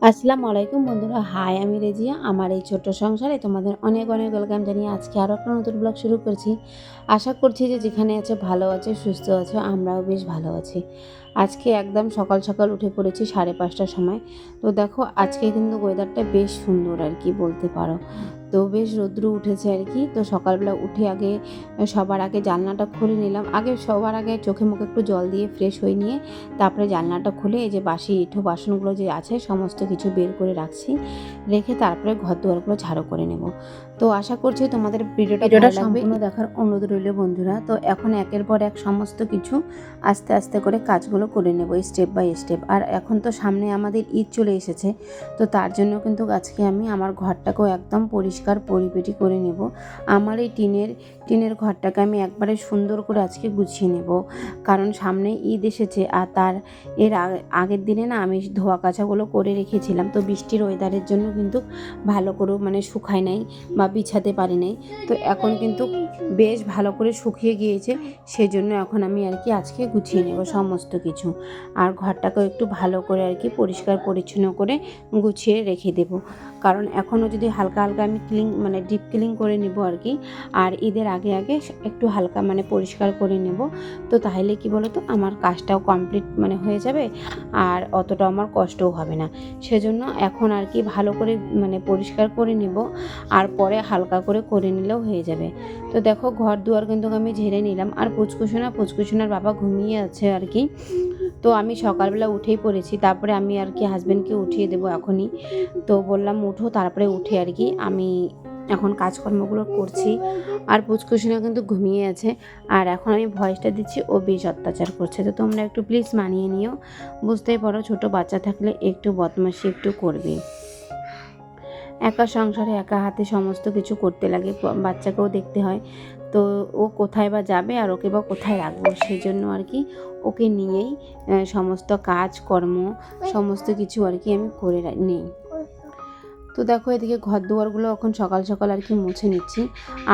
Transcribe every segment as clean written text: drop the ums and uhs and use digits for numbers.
আসসালামু আলাইকুম বন্ধুরা, হাই আমি রেজিয়া। আমার এই ছোট্ট সংসারে তোমাদের অনেক অনেক ওয়েলকাম জানিয়ে আজকে আরও একটা নতুন ব্লগ শুরু করছি। আশা করছি যে যেখানে আছে ভালো আছে, সুস্থ আছে, আমরাও বেশ ভালো আছি। আজকে একদম সকাল সকাল উঠে পড়েছি 5:30টার সময়। তো দেখো আজকে কিন্তু ওয়েদারটা বেশ সুন্দর আর কি বলতে পারো। তো বেশ রৌদ্র উঠেছে আর কি। তো সকালবেলা উঠে সবার আগে জানলাটা খুলে নিলাম। সবার আগে চোখে মুখে একটু জল দিয়ে ফ্রেশ হয়ে নিয়ে তারপরে জানলাটা খুলে এই যে বাসি এঁঠো বাসনগুলো যে আছে সমস্ত কিছু বের করে রাখছি। রেখে তারপরে ঘর দুয়ারগুলো ঝাড়ু করে নেব। তো আশা করছি তোমাদের ভিডিওটা ভালো লাগবে। সম্পূর্ণ দেখার অনুরোধ রইল বন্ধুরা। তো এখন একের পর এক সমস্ত কিছু আস্তে আস্তে করে কাজগুলো করে নেব স্টেপ বাই স্টেপ। আর এখন তো সামনে আমাদের ঈদ চলে এসেছে। তো তার জন্য কিন্তু আজকে আমি আমার ঘরটাকেও একদম পরিষ্কার পরিপাটি করে নেব। আমার এই টিনের ঘরটাকে আমি একবারে সুন্দর করে আজকে গুছিয়ে নেব, কারণ সামনে ঈদ এসেছে। আর এর আগের দিনে না আমি ধোয়া কাচাগুলো করে রেখেছিলাম। তো বৃষ্টির ওয়েদারের জন্য কিন্তু ভালো করে শুকায় নাই বা বিছাতে পারি নাই। তো এখন কিন্তু বেশ ভালো করে শুকিয়ে গিয়েছে। সেজন্য এখন আমি আর কি আজকে গুছিয়ে নেব সমস্ত কিছু। আর ঘরটাকেও একটু ভালো করে আর কি পরিষ্কার পরিচ্ছন্ন করে গুছিয়ে রেখে দেব, কারণ এখনও যদি হালকা হালকা আমি ডিপ ক্লিন করে নেব আর কি। আর ঈদের আগে আগে একটু হালকা পরিষ্কার করে নেব। তো তাহলে কি বলো তো, আমার কাজটাও কমপ্লিট হয়ে যাবে, আর অতটা আমার কষ্টও হবে না। সেজন্য এখন আর কি ভালো করে পরিষ্কার করে নেব, আর পরে হালকা করে নিলেও হয়ে যাবে। তো দেখো ঘর দুয়ার কিন্তু আমি ঝেড়ে নিলাম। আর পুচকুসোনার বাবা ঘুমিয়ে আছে আর কি। তো আমি সকালবেলা উঠেই পড়েছি। তারপরে আমি আর কি হাজব্যান্ডকে উঠিয়ে দেবো এখনই। তো বললাম উঠো, তারপরে উঠে আর কি আমি এখন কাজকর্মগুলো করছি। আর পুচকুসোনা কিন্তু ঘুমিয়ে আছে। আর এখন আমি ভয়েসটা দিচ্ছি, ও বেশ অত্যাচার করছে। তো তোমরা একটু প্লিজ মানিয়ে নিও। বুঝতেই পারো ছোট বাচ্চা থাকলে একটু বদমাশি একটু করবে। একা সংসারে একা হাতে সমস্ত কিছু করতে লাগে, বাচ্চাকেও দেখতে হয়। তো ও কোথায় বা যাবে আর ওকে বা কোথায় রাখবো, সেই জন্য আর কি ওকে নিয়েই সমস্ত কাজকর্ম সমস্ত কিছু আর কি আমি করে নিই। তো দেখো এদিকে ঘর দুয়ারগুলো এখন সকাল সকাল আর কি মুছে নিচ্ছি।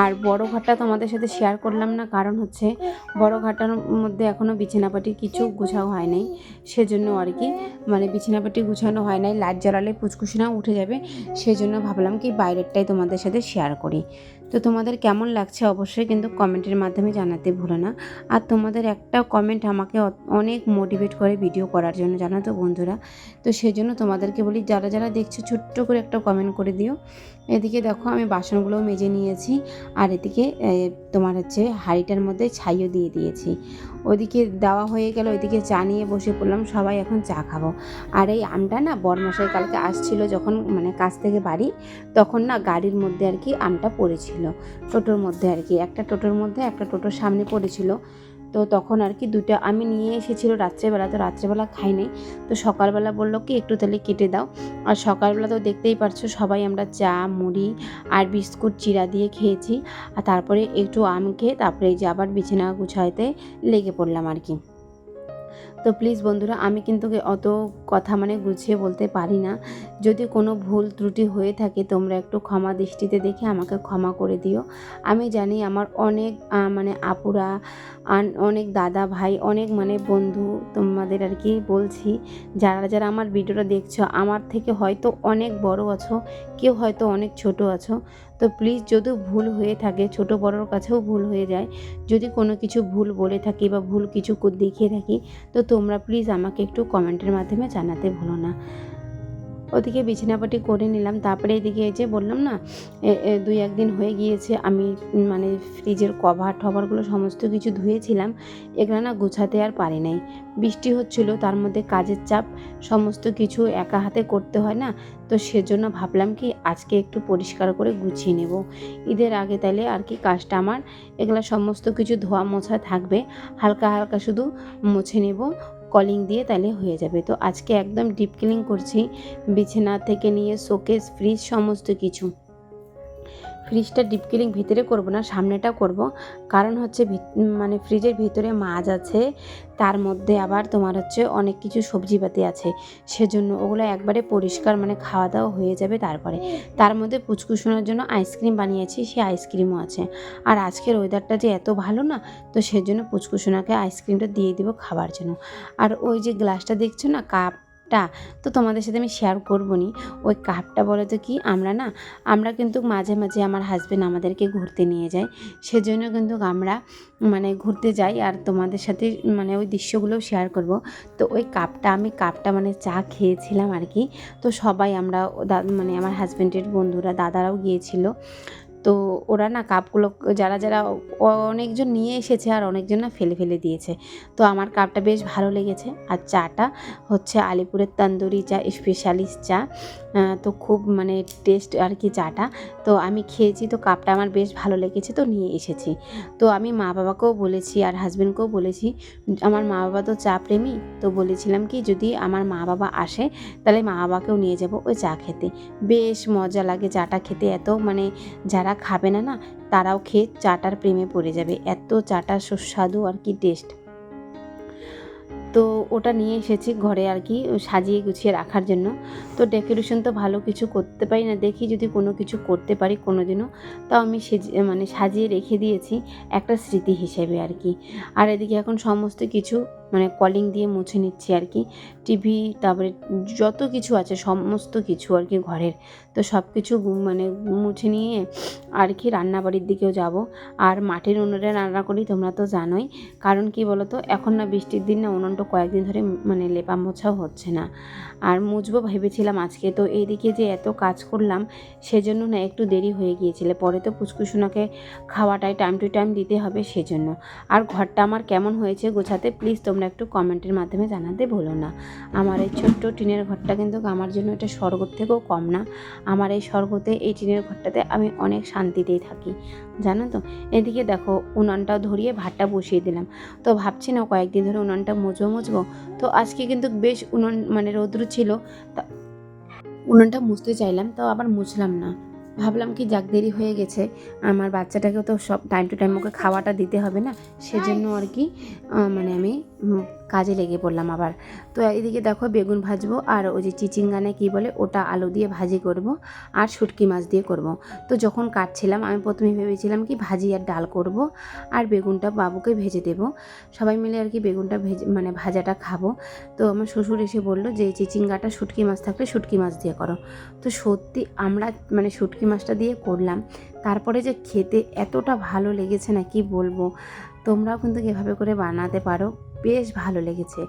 আর বড় ঘরটা তোমাদের সাথে শেয়ার করলাম না, কারণ হচ্ছে বড় ঘরটার মধ্যে এখনও বিছানাপাটি কিছু গুছাও হয় নাই। সেজন্য আর কি বিছানাপাটি গুছানো হয় নাই। লাইট জ্বালালে পুচকুসোনা উঠে যাবে, সেজন্য ভাবলাম কি বাইরেরটাই তোমাদের সাথে শেয়ার করি। তো তোমাদের কেমন লাগছে অবশ্যই কিন্তু কমেন্টের মাধ্যমে জানাতে ভুলো না। আর তোমাদের একটা কমেন্ট আমাকে অনেক মোটিভেট করে ভিডিও করার জন্য, জানো তো বন্ধুরা। তো সেজন্য তোমাদেরকে বলি, যারা যারা দেখছো ছোট্ট করে একটা কমেন্ট করে দিও। এদিকে দেখো আমি বাসনগুলোও মেজে নিয়েছি। আর এদিকে তোমার হচ্ছে হাঁড়িটার মধ্যে ছাইও দিয়ে দিয়েছি। ওইদিকে দেওয়া হয়ে গেল, ওইদিকে চা নিয়ে বসে পড়লাম, সবাই এখন চা খাবো। আর এই আমটা না বরমশাই কালকে আসছিল যখন কাছ থেকে বাড়ি, তখন না গাড়ির মধ্যে আর কি আমটা পড়েছিল, টোটোর মধ্যে আর কি, একটা টোটোর মধ্যে একটা টোটোর সামনে পড়েছিল। তো তখন আর কি দুইটা আমি নিয়ে এসেছিলো রাত্রেবেলা, তো রাত্রেবেলা খাই নাই। তো সকালবেলা বললো কি একটু তাহলে কেটে দাও। আর সকালবেলা তো দেখতেই পারছো সবাই আমরা চা মুড়ি আর বিস্কুট চিড়া দিয়ে খেয়েছি। আর তারপরে একটু আম খেয়ে তারপরে এই যে আবার বিছানা গুছাইতে লেগে পড়লাম আর কি। তো প্লিজ বন্ধুরা, আমি কিন্তু অত কথা গুছিয়ে বলতে পারি না। যদি কোনো ভুল ত্রুটি হয়ে থাকে তোমরা একটু ক্ষমা দৃষ্টিতে দেখে আমাকে ক্ষমা করে দিও। আমি জানি আমার অনেক আপুরা, অনেক দাদা ভাই, অনেক বন্ধু, তোমাদের আর কি বলছি, যারা যারা আমার ভিডিওটা দেখছো আমার থেকে হয়তো অনেক বড় আছো, কেউ হয়তো অনেক ছোট আছো। তো প্লিজ যদি ভুল হয়ে থাকে, ছোট বড়োর কাছেও ভুল হয়ে যায়, যদি কোনো কিছু ভুল বলে থাকি বা ভুল কিছু দেখিয়ে থাকি, তো তোমরা প্লিজ আমাকে একটু কমেন্টের মাধ্যমে জানাতে ভুলো না। ওদিকে বিছানাপাটি করে নিলাম। তারপরে এদিকে এই যে বললাম না 2-1 দিন হয়ে গিয়েছে আমি ফ্রিজের কভারগুলো সমস্ত কিছু ধুয়েছিলাম। এগুলো না গুছাতে আর পারি নাই। বৃষ্টি হচ্ছিল, তার মধ্যে কাজের চাপ, সমস্ত কিছু একা হাতে করতে হয় না। তো সেজন্য ভাবলাম কি আজকে একটু পরিষ্কার করে গুছিয়ে নেব ঈদের আগে, তাইলে আর কি কাজটা আমার এগুলো সমস্ত কিছু ধোয়া মোছা থাকবে, হালকা হালকা শুধু মুছে নেব কলিং দিয়ে, তাহলে হয়ে যাবে। তো আজকে একদম ডিপ ক্লিন করছি, বিছানা থেকে নিয়ে শোকেস ফ্রিজ সমস্ত কিছু। ফ্রিজটা ডিপ ক্লিন ভিতরে করব না, সামনেটা করব, কারণ হচ্ছে ফ্রিজের ভিতরে মাছ আছে, তার মধ্যে আবার তোমার হচ্ছে অনেক কিছু সবজিপাতি আছে। সেজন্য ওগুলো একবারে পরিষ্কার খাওয়া দাওয়া হয়ে যাবে। তারপরে তার মধ্যে পুচকুসোনার জন্য আইসক্রিম বানিয়েছি, সেই আইসক্রিমও আছে। আর আজকের ওয়েদারটা যে এত ভালো না, তো সেজন্য পুচকুসোনাকে আইসক্রিমটা দিয়ে দিব খাবার জন্য। আর ওই যে গ্লাসটা দেখছো না, কাপ কাপটা তো তোমাদের সাথে আমি শেয়ার করবো নি। ওই কাপটা বলে তো কি, আমরা কিন্তু মাঝে মাঝে আমার হাজব্যান্ড আমাদেরকে ঘুরতে নিয়ে যায়, সেজন্য কিন্তু আমরা মানে ঘুরতে যাই আর তোমাদের সাথে মানে ওই দৃশ্যগুলোও শেয়ার করব। তো ওই কাপটা মানে চা খেয়েছিলাম আর কি। তো সবাই আমরা মানে আমার হাজব্যান্ডের বন্ধুরা দাদারাও গিয়েছিল। তো ওরা না কাপগুলো যারা যারা অনেকজন নিয়ে এসেছে আর অনেকজন না ফেলে ফেলে দিয়েছে। তো আমার কাপটা বেশ ভালো লেগেছে। আর চাটা হচ্ছে আলিপুরের তন্দুরি চা, স্পেশালিস্ট চা। তো খুব মানে টেস্ট আর কি চাটা। তো আমি খেয়েছি, তো কাপটা আমার বেশ ভালো লেগেছে, তো নিয়ে এসেছি। তো আমি মা বাবাকেও বলেছি আর হাজব্যান্ডকেও বলেছি, আমার মা বাবা তো চা প্রেমী, তো বলেছিলাম কি যদি আমার মা বাবা আসে তাহলে মা বাবাকেও নিয়ে যাব ওই চা খেতে। বেশ মজা লাগে চাটা খেতে, এত মানে যারা খাবে না না তারাও খেয়ে চাটার প্রেমে পড়ে যাবে, এত চাটা সুস্বাদু আর কি টেস্ট। তো ওটা নিয়ে এসেছি ঘরে আর কি সাজিয়ে গুছিয়ে রাখার জন্য। তো ডেকোরেশন তো ভালো কিছু করতে পারি না, দেখি যদি কোনো কিছু করতে পারি কোনো দিনও, তাও আমি মানে সাজিয়ে রেখে দিয়েছি একটা স্মৃতি হিসেবে আর কি। আর এদিকে এখন সমস্ত কিছু মানে কলিং দিয়ে মুছে নিচ্ছি আর কি, টিভি তারপরে যত কিছু আছে সমস্ত কিছু আর কি ঘরের। তো সব কিছু মানে মুছে নিয়ে আর কি রান্নাবাড়ির দিকেও যাব। আর মাটির উনুনে রান্না করি তোমরা তো জানোই, কারণ কি বলো তো এখন না বৃষ্টির দিন না উনুনটা কয়েকদিন ধরে মানে লেপা মোছাও হচ্ছে না। আর মুছবো ভেবেছিলাম আজকে, তো এইদিকে যে এত কাজ করলাম সেজন্য না একটু দেরি হয়ে গিয়েছিল। পরে তো পুচকুসোনাকে খাওয়াটাই টাইম টু টাইম দিতে হবে সেজন্য। আর ঘরটা আমার কেমন হয়েছে গোছাতে প্লিজ তোমরা একটু কমেন্টের মাধ্যমে জানাতে ভুলো না। আমার এই ছোট্ট টিনের ঘরটা কিন্তু আমার জন্য এটা স্বর্গের থেকেও কম না। আমার এই স্বর্গতে এই টিনের ঘরটাতে আমি অনেক শান্তিতেই থাকি, জানো তো। এদিকে দেখো উনুনটাও ধরিয়ে ভাতটা বসিয়ে দিলাম। তো ভাবছি না কয়েকদিন ধরে উনুনটা মুছবো। তো আজকে কিন্তু বেশ উনুন মানে রৌদ্র ছিল, তা উনুনটা মুছতে চাইলাম, তাও আবার মুছলাম না। ভাবলাম কি যাক দেরি হয়ে গেছে, আমার বাচ্চাটাকেও তো সব টাইম টু টাইম ওকে খাওয়াটা দিতে হবে না, সেজন্য আর কি মানে আমি কাজে লেগে পড়লাম আবার। তো এদিকে দেখো বেগুন ভাজবো আর ওই যে চিচিঙ্গানে কী বলে ওটা আলু দিয়ে ভাজি করব আর শুটকি মাছ দিয়ে করব। তো যখন কাটছিলাম আমি প্রথমে ভেবেছিলাম কি ভাজি আর ডাল করব আর বেগুনটা বাবুকে ভেজে দেব, সবাই মিলে আর কি বেগুনটা ভেজে মানে ভাজাটা খাবো। তো আমার শ্বশুর এসে বললো যে চিচিঙ্গাটা শুটকি মাছ থাকলে শুটকি মাছ দিয়ে করো। তো সত্যি আমরা মানে শুটকি মাছটা দিয়ে করলাম, তারপরে যে খেতে এতটা ভালো লেগেছে না কি বলবো। তোমরাও কিন্তু এভাবে করে বানাতে পারো, বেশ ভালো লেগেছে।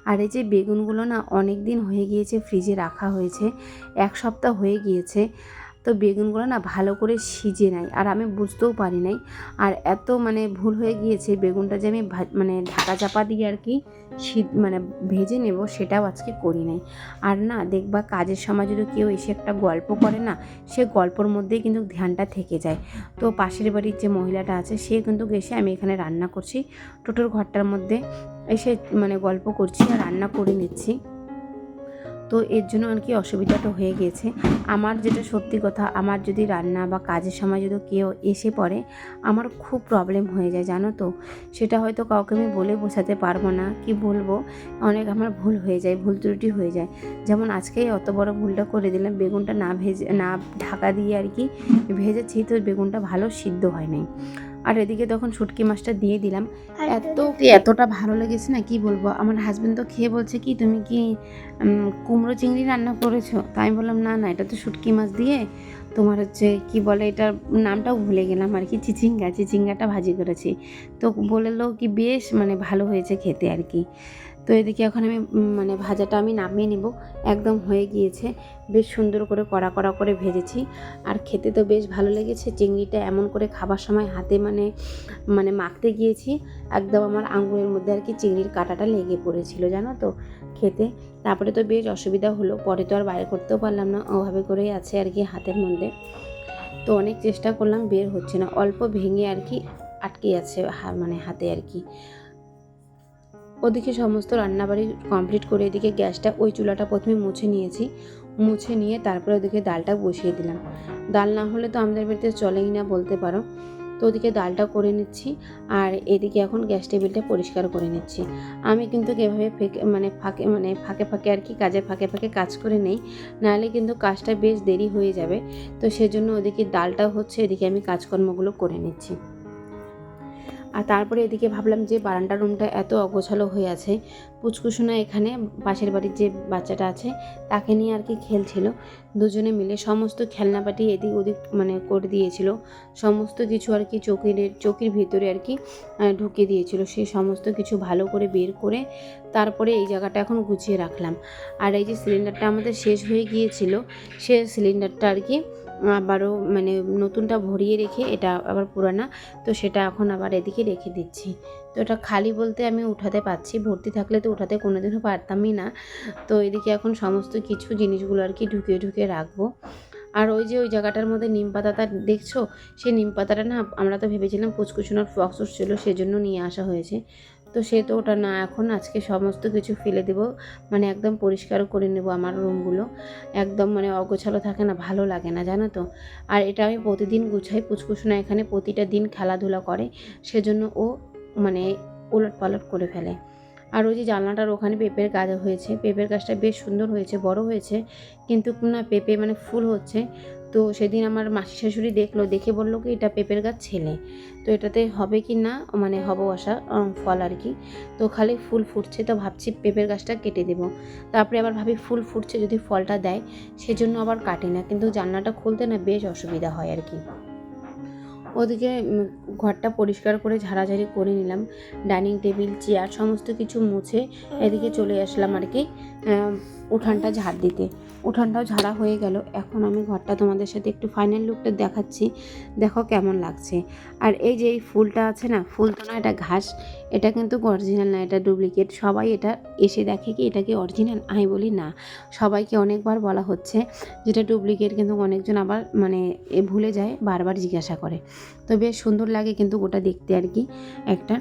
আর এই যে বেগুনগুলো না অনেক দিন হয়ে গিয়েছে ফ্রিজে রাখা হয়েছে, 1 সপ্তাহ হয়ে গিয়েছে। তো বেগুনগুলো না ভালো করে সিজে নাই আর আমি বুঝতেও পারি নাই। আর এত মানে ভুল হয়ে গিয়েছে, বেগুনটা যে আমি মানে ঢাকা চাপা দিয়ে আর কি মানে ভেজে নেব সেটাও আজকে করি নাই। আর না দেখবা কাজের সময় যদি কেউ এসে একটা গল্প করে না, সে গল্পর মধ্যেই কিন্তু ধ্যানটা থেকে যায়। তো পাশের বাড়ির যে মহিলাটা আছে সে কিন্তু এসে আমি এখানে রান্না করছি টোটোর ঘরটার মধ্যে এসে মানে গল্প করছি আর রান্না করে নিচ্ছি। তো এর জন্য আর কি অসুবিধাটা হয়ে গিয়েছে। আমার যেটা সত্যি কথা, আমার যদি রান্না বা কাজের সময় যদি কেউ এসে পড়ে আমার খুব প্রবলেম হয়ে যায়, জানো তো। সেটা হয়তো কাউকে আমি বলে বোঝাতে পারবো না, কি বলবো, অনেক আমার ভুল হয়ে যায়, ভুল ত্রুটি হয়ে যায়। যেমন আজকেই অত বড় ভুলটা করে দিলাম, বেগুনটা না ঢাকা দিয়ে আর কি ভেজেছি, তো বেগুনটা ভালো সিদ্ধ হয় নাই। আর এদিকে তখন শুটকি মাছটা দিয়ে দিলাম, এতটা ভালো লেগেছে না কি বলবো। আমার হাজব্যান্ড তো খেয়ে বলছে কি তুমি কি কুমড়ো চিংড়ি রান্না করেছো? তাই আমি বললাম না না, এটা তো শুটকি মাছ দিয়ে তোমার হচ্ছে কি বলে এটার নামটাও ভুলে গেলাম আর কি, চিচিঙ্গাটা ভাজি করেছি। তো বললো কি বেশ মানে ভালো হয়েছে খেতে আর কি। তো এদিকে এখন আমি মানে ভাজাটা আমি নামিয়ে নিব, একদম হয়ে গিয়েছে, বেশ সুন্দর করে কড়া কড়া করে ভেজেছি। আর খেতে তো বেশ ভালো লেগেছে। চিংড়িটা এমন করে খাবার সময় হাতে মানে মাখতে গিয়েছি, একদম আমার আঙুলের মধ্যে আর কি চিংড়ির কাঁটাটা লেগে পড়েছিল, জানো তো খেতে। তারপরে তো বেশ অসুবিধা হলো, পরে তো আর বাইরে করতেও পারলাম না, ওভাবে করেই আছে আর কি হাতের মধ্যে। তো অনেক চেষ্টা করলাম, বের হচ্ছে না, অল্প ভেঙে আর কি আটকে আছে মানে হাতে আর কি। ওদিকে সমস্ত রান্নাবাড়ি কমপ্লিট করে এদিকে গ্যাসটা ওই চুলাটা প্রথমে মুছে নিয়েছি, মুছে নিয়ে তারপরে ওদিকে ডালটা বসিয়ে দিলাম। ডাল না হলে তো আমাদের বাড়িতে চলেই না বলতে পারো। তো ওদিকে ডালটা করে নিচ্ছি আর এদিকে এখন গ্যাস টেবিলটা পরিষ্কার করে নিচ্ছি। আমি কিন্তু এভাবে ফাঁকে ফাঁকে আর কি কাজের ফাঁকে ফাঁকে কাজ করে নেই, নাহলে কিন্তু কাজটা বেশ দেরি হয়ে যাবে। তো সেজন্য ওদিকে ডালটা হচ্ছে, এদিকে আমি কাজকর্মগুলো করে নিচ্ছি। আর তারপরে এদিকে ভাবলাম যে বারান্দার রুমটা এত অগোছালো হয়ে আছে, পুচকুসোনা এখানে পাশের বাড়ির যে বাচ্চাটা আছে তাকে নিয়ে আর কি খেলছিল, দুজনে মিলে সমস্ত খেলনাপাতি এদিক ওদিক মানে করে দিয়েছিল, সমস্ত কিছু আর কি চোখের ভিতরে আর কি ঢুকিয়ে দিয়েছিল। সেই সমস্ত কিছু ভালো করে বের করে তারপরে এই জায়গাটা এখন গুছিয়ে রাখলাম। আর এই যে সিলিন্ডারটা আমাদের শেষ হয়ে গিয়েছিল, সে সিলিন্ডারটা আর কি আবারও মানে নতুনটা ভরিয়ে রেখে, এটা আবার পুরানা, তো সেটা এখন আবার এদিকে রেখে দিচ্ছি। তো এটা খালি বলতে আমি উঠাতে পারছি, ভর্তি থাকলে তো উঠাতে কোনোদিনও পারতামই না। তো এদিকে এখন সমস্ত কিছু জিনিসগুলো আর কি ঢুকিয়ে রাখবো। আর ওই যে ওই জায়গাটার মধ্যে নিম পাতাটা দেখছো, সেই নিম পাতাটা না আমরা তো ভেবেছিলাম পুচকুচুনার ফক্স ছিল সেজন্য নিয়ে আসা হয়েছে, তো সে তো ওটা না, এখন আজকে সমস্ত কিছু ফেলে দেব, মানে একদম পরিষ্কার করে নেব আমার রুমগুলো, একদম মানে অগোছালো থাকে না, ভালো লাগে না জানো তো। আর এটা আমি প্রতিদিন গুছাই, পুচকুচুনা এখানে প্রতিটা দিন খেলাধুলা করে, সেজন্য ও মানে ওলটপালট করে ফেলে। আর ওই যে জানলাটার ওখানে পেঁপের গাছ হয়েছে, পেঁপের গাছটা বেশ সুন্দর হয়েছে, বড় হয়েছে, কিন্তু না পেঁপে মানে ফুল হচ্ছে। তো সেদিন আমার মাসি শাশুড়ি দেখলো, দেখে বললো কি এটা পেঁপের গাছ ছেলে, তো এটাতে হবে কি না মানে হব আসা ফল আর কি, তো খালি ফুল ফুটছে, তো ভাবছি পেঁপের গাছটা কেটে দেবো। তারপরে আবার ভাবি ফুল ফুটছে যদি ফলটা দেয়, সেজন্য আবার কাটি না, কিন্তু জানলাটা খুলতে না বেশ অসুবিধা হয় আর কি। ওদিকে ঘরটা পরিষ্কার করে ঝাড়াঝাড়ি করে নিলাম, ডাইনিং টেবিল চেয়ার সমস্ত কিছু মুছে এদিকে চলে আসলাম আর কি উঠানটা ঝাড় দিতে। উঠানটাও ঝাড়া হয়ে গেল, এখন আমি ঘরটা তোমাদের সাথে একটু ফাইনাল লুকটা দেখাচ্ছি, দেখো কেমন লাগছে। আর এই যে এই ফুলটা আছে না, ফুল তো না, এটা ঘাস, এটা কিন্তু অরিজিনাল না, এটা ডুপ্লিকেট। সবাই এটা এসে দেখে কি এটা কি অরিজিনাল, আমি বলি না, সবাইকে অনেকবার বলা হচ্ছে যেটা ডুপ্লিকেট, কিন্তু অনেকজন আবার মানে ভুলে যায়, বারবার জিজ্ঞাসা করে। তো বেশ সুন্দর লাগে কিন্তু ওটা দেখতে আর কি একটা।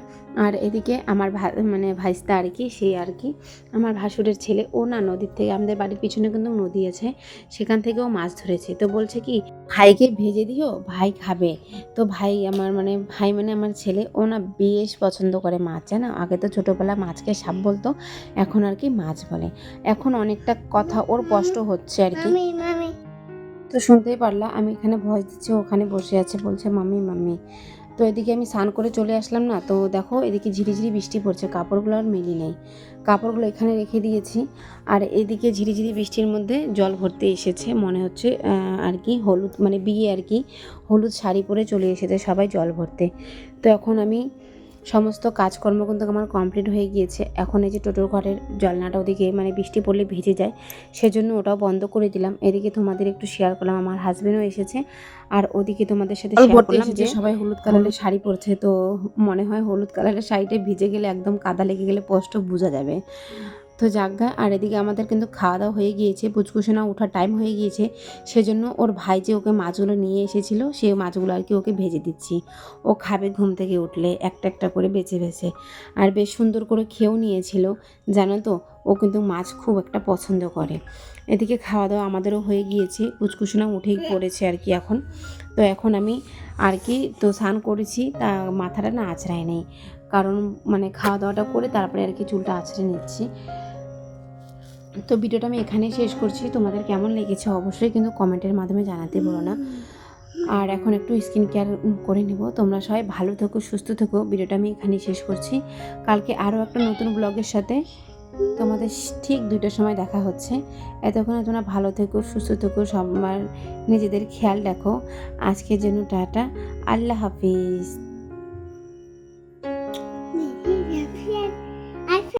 আর এদিকে আমার মানে ভাইস্তা আর কি, সে আর কি আমার ভাসুরের ছেলে, ও না নদীর থেকে, আমাদের বাড়ির পিছনে কিন্তু নদী আছে, সেখান থেকেও মাছ ধরেছে। তো বলছে কি ভাইকে ভেজে দিও, ভাই খাবে। তো ভাই আমার মানে ভাই মানে আমার ছেলে, ও না বেশ পছন্দ করে মাছ, জানো। আগে তো ছোটোবেলা মাছকে সাপ বলতো, এখন আর কি মাছ বলে। এখন অনেকটা কথা ওর কষ্ট হচ্ছে আর কি। তো শুনতেই পারলা আমি এখানে ভয়েস দিচ্ছি, ওখানে বসে আছে, বলছে মাম্মি মাম্মি। তো এদিকে আমি স্নান করে চলে আসলাম না, তো দেখো এদিকে ঝিরিঝিরি বৃষ্টি পড়ছে, কাপড়গুলো আর মেলি নেই, কাপড়গুলো এখানে রেখে দিয়েছি। আর এদিকে ঝিরিঝিরি বৃষ্টির মধ্যে জল ভরতে এসেছে, মনে হচ্ছে আর কি হলুদ মানে বিয়ে আর কি, হলুদ শাড়ি পরে চলে এসেছে সবাই জল ভরতে। তো এখন আমি সমস্ত কাজকর্ম কিন্তু আমার কমপ্লিট হয়ে গিয়েছে। এখন এই যে টোটোর ঘরের জানলাটা ওদিকে মানে বৃষ্টি পড়লে ভিজে যায়, সেজন্য ওটাও বন্ধ করে দিলাম। এদিকে তোমাদের একটু শেয়ার করলাম, আমার হাজবেন্ডও এসেছে, আর ওদিকে তোমাদের সাথে শেয়ার করলাম যে সবাই হলুদ কালারের শাড়ি পরছে। তো মনে হয় হলুদ কালারের শাড়িটা ভিজে গেলে একদম কাদা লেগে গেলে স্পষ্ট বোঝা যাবে। তো যাজ্ঞা। আর এদিকে আমাদের কিন্তু খাওয়া দাওয়া হয়ে গিয়েছে, পুচকুসোনা ওঠার টাইম হয়ে গিয়েছে, সেজন্য ওর ভাই যে ওকে মাছগুলো নিয়ে এসেছিল, সেই মাছগুলো আর কি ওকে ভেজে দিচ্ছি। ও খাবে ঘুম থেকে উঠলে একটা একটা করে বেছে বেছে, আর বেশ সুন্দর করে খেয়েও নিয়েছিল, জানো তো। ও কিন্তু মাছ খুব একটা পছন্দ করে। এদিকে খাওয়া দাওয়া আমাদেরও হয়ে গিয়েছে, পুচকুসোনা উঠেই পড়েছে আর কি এখন। তো এখন আমি আর কি তো স্নান করেছি, তা মাথাটা না আঁচড়ায় নেই, কারণ মানে খাওয়া দাওয়াটা করে তারপরে আর কি চুলটা আঁচড়ে নিচ্ছি। তো ভিডিওটা আমি এখানেই শেষ করছি, তোমাদের কেমন লেগেছে অবশ্যই কিন্তু কমেন্টের মাধ্যমে জানাতে বলো না। আর এখন একটু স্কিন কেয়ার করে নেব। তোমরা সবাই ভালো থেকো, সুস্থ থেকো। ভিডিওটা আমি এখানেই শেষ করছি, কালকে আরও একটা নতুন ব্লগের সাথে তোমাদের ঠিক 2টার সময় দেখা হচ্ছে। এতক্ষণে তোমরা ভালো থেকো, সুস্থ থেকো, সবার নিজেদের খেয়াল রাখো। আজকের জন্য টাটা, আল্লাহ হাফিজ।